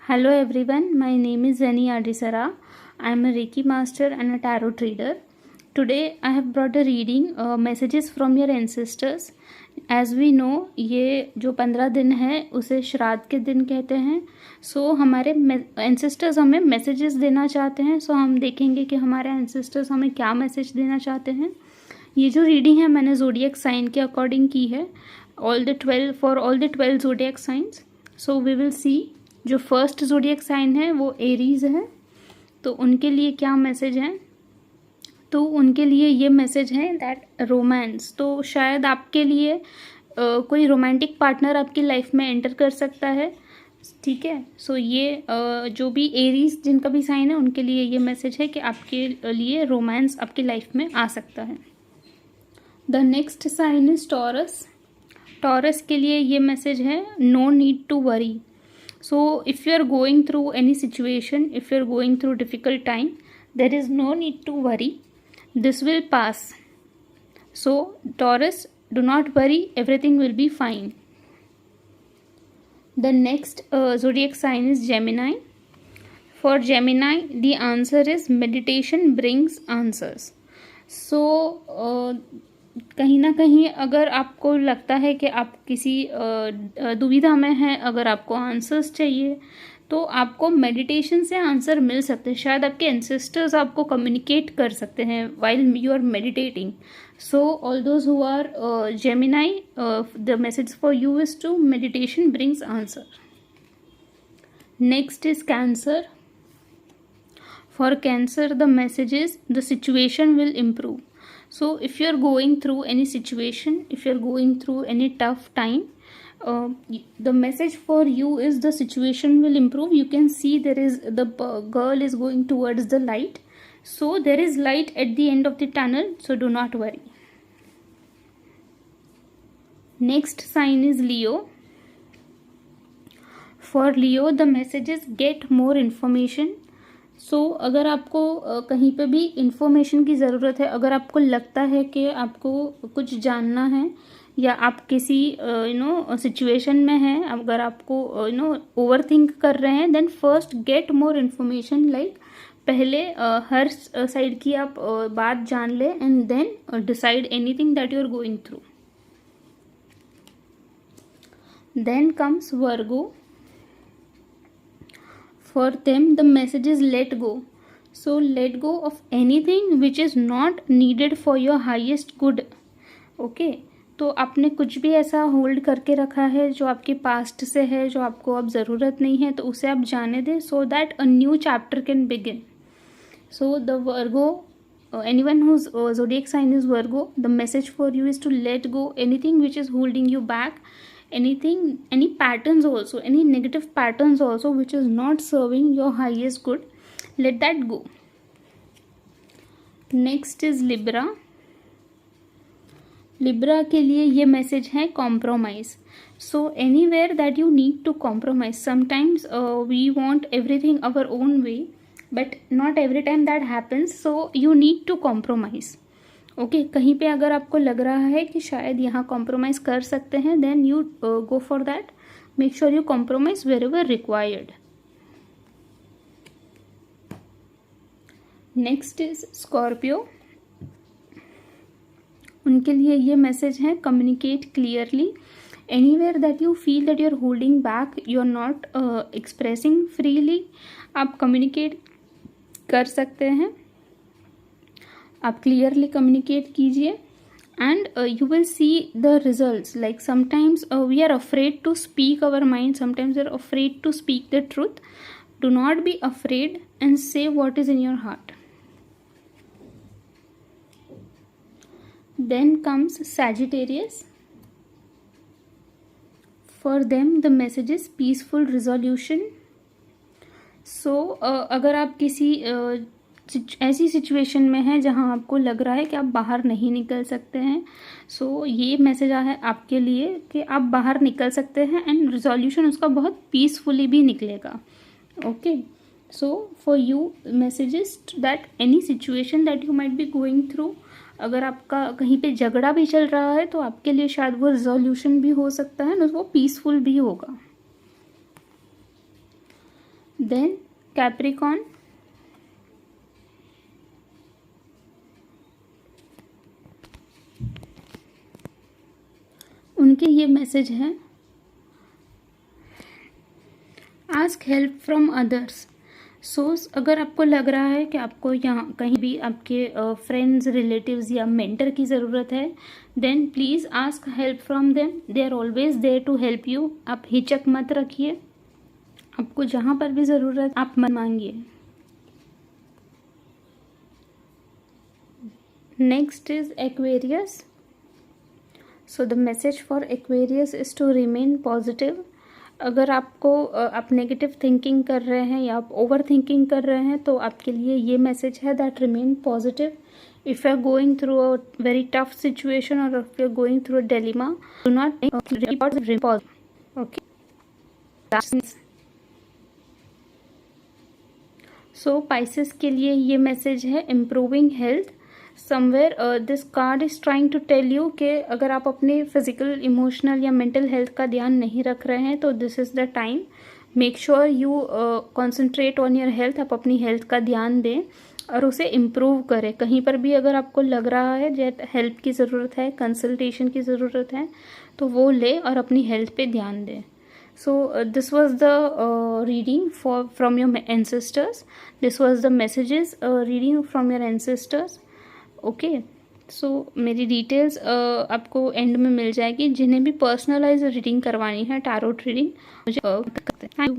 Hello everyone, my name is Zeni Adisara. I am a Reiki master and a tarot reader. Today I have brought a reading messages from your ancestors. As we know, ये जो 15 दिन है उसे श्राद्ध के दिन कहते हैं. सो हमारे एंसेस्टर्स हमें मैसेजेस देना चाहते हैं. सो हम देखेंगे कि हमारे एंसेस्टर्स हमें क्या मैसेज देना चाहते हैं. ये जो रीडिंग है मैंने ज़ोडिएक साइन के अकॉर्डिंग की है, for all the 12 zodiac signs. So we will see. जो फर्स्ट ज़ोडिएक साइन है वो एरीज है, तो उनके लिए क्या मैसेज है. तो उनके लिए ये मैसेज है दैट रोमांस. तो शायद आपके लिए कोई रोमांटिक पार्टनर आपकी लाइफ में एंटर कर सकता है. ठीक है. सो ये जो भी एरीज जिनका भी साइन है उनके लिए ये मैसेज है कि आपके लिए रोमांस आपकी लाइफ में आ सकता है. The next sign is Taurus. Taurus के लिए ये मैसेज है no need to worry. So if you are going through any situation, if you are going through difficult time, there is no need to worry. This will pass. So Taurus, do not worry, everything will be fine. The next zodiac sign is Gemini. For Gemini, the answer is meditation brings answers. So कहीं ना कहीं अगर आपको लगता है कि आप किसी दुविधा में हैं, अगर आपको आंसर्स चाहिए तो आपको मेडिटेशन से आंसर मिल सकते हैं. शायद आपके एंसेस्टर्स आपको कम्युनिकेट कर सकते हैं while you are meditating. So all those who are Gemini, the message for you is to meditation brings answer. Next is Cancer. For Cancer the message is the situation will improve. So if you are going through any situation, if you are going through any tough time, the message for you is the situation will improve. You can see there is the girl is going towards the light. So there is light at the end of the tunnel. So do not worry. Next sign is Leo. For Leo, the message is get more information. सो अगर आपको कहीं पे भी information की ज़रूरत है, अगर आपको लगता है कि आपको कुछ जानना है या आप किसी सिचुएशन में हैं, अगर आपको ओवर थिंक कर रहे हैं, then first get more information. Like पहले हर साइड की आप बात जान ले and then decide anything that you are going through. Then comes Virgo. For them the message is let go. So let go of anything which is not needed for your highest good. Okay. तो आपने कुछ भी ऐसा hold करके रखा है जो आपके पास्ट से है, जो आपको अब ज़रूरत नहीं है, तो उसे आप जाने दें so that a new chapter can begin. So the Virgo, anyone whose zodiac sign is Virgo, the message for you is to let go anything which is holding you back, anything, any patterns also, any negative patterns also which is not serving your highest good, let that go. Next is Libra. Libra के लिए ये message है compromise. So anywhere that you need to compromise. Sometimes we want everything our own way, but not every time that happens. So you need to compromise. Okay. कहीं पे अगर आपको लग रहा है कि शायद यहाँ कॉम्प्रोमाइज़ कर सकते हैं, then you go for that. Make sure you compromise wherever required. Next is Scorpio. उनके लिए ये मैसेज है communicate clearly. Anywhere that you feel that you are holding back, you are not expressing freely, आप communicate कर सकते हैं. आप clearly communicate कीजिए and you will see the results. Like sometimes we are afraid to speak our mind, sometimes we are afraid to speak the truth. Do not be afraid and say what is in your heart. Then comes Sagittarius. For them the message is peaceful resolution. So अगर आप किसी ऐसी situation में है जहां आपको लग रहा है कि आप बाहर नहीं निकल सकते हैं, सो ये मैसेज आया है आपके लिए कि आप बाहर निकल सकते हैं एंड रिजोल्यूशन उसका बहुत पीसफुली भी निकलेगा. Okay. So for you messages that any situation that you might be going through, अगर आपका कहीं पे झगड़ा भी चल रहा है तो आपके लिए शायद वो रिजोल्यूशन भी हो सकता है ना, वो पीसफुल भी होगा. देन कैप्रिकॉन, उनके ये मैसेज है, आस्क हेल्प फ्रॉम अदर्स। सो अगर आपको लग रहा है कि आपको यहाँ कहीं भी आपके फ्रेंड्स, रिलेटिव्स या मेंटर की ज़रूरत है, then please ask help from them, they are always there to help you. आप हिचक मत रखिए, आपको जहाँ पर भी ज़रूरत आप मत मांगिए। Next is Aquarius. So the message for Aquarius is to remain positive. अगर आपको आप नेगेटिव थिंकिंग कर रहे हैं या आप ओवर थिंकिंग कर रहे हैं तो आपके लिए ये मैसेज है that remain positive. If you are going through a very tough situation और if you are going through a dilemma, do not okay. So Pisces के लिए ये मैसेज है improving health. Somewhere this card is trying to tell you कि अगर आप अपने physical, emotional या मेंटल हेल्थ का ध्यान नहीं रख रहे हैं तो this is the time. Make sure you concentrate on your health. आप अपनी हेल्थ का ध्यान दें और उसे इम्प्रूव करें। कहीं पर भी अगर आपको लग रहा है जैसे हेल्प की ज़रूरत है, कंसल्टेशन की ज़रूरत है, तो वो ले और अपनी हेल्थ पे ध्यान दें। So this was the reading from your ancestors. This was the messages reading from your ancestors. Okay, so मेरी डिटेल्स आपको एंड में मिल जाएगी। जिन्हें भी पर्सनलाइज रीडिंग करवानी है, टैरोट रीडिंग, मुझे थैंक यू।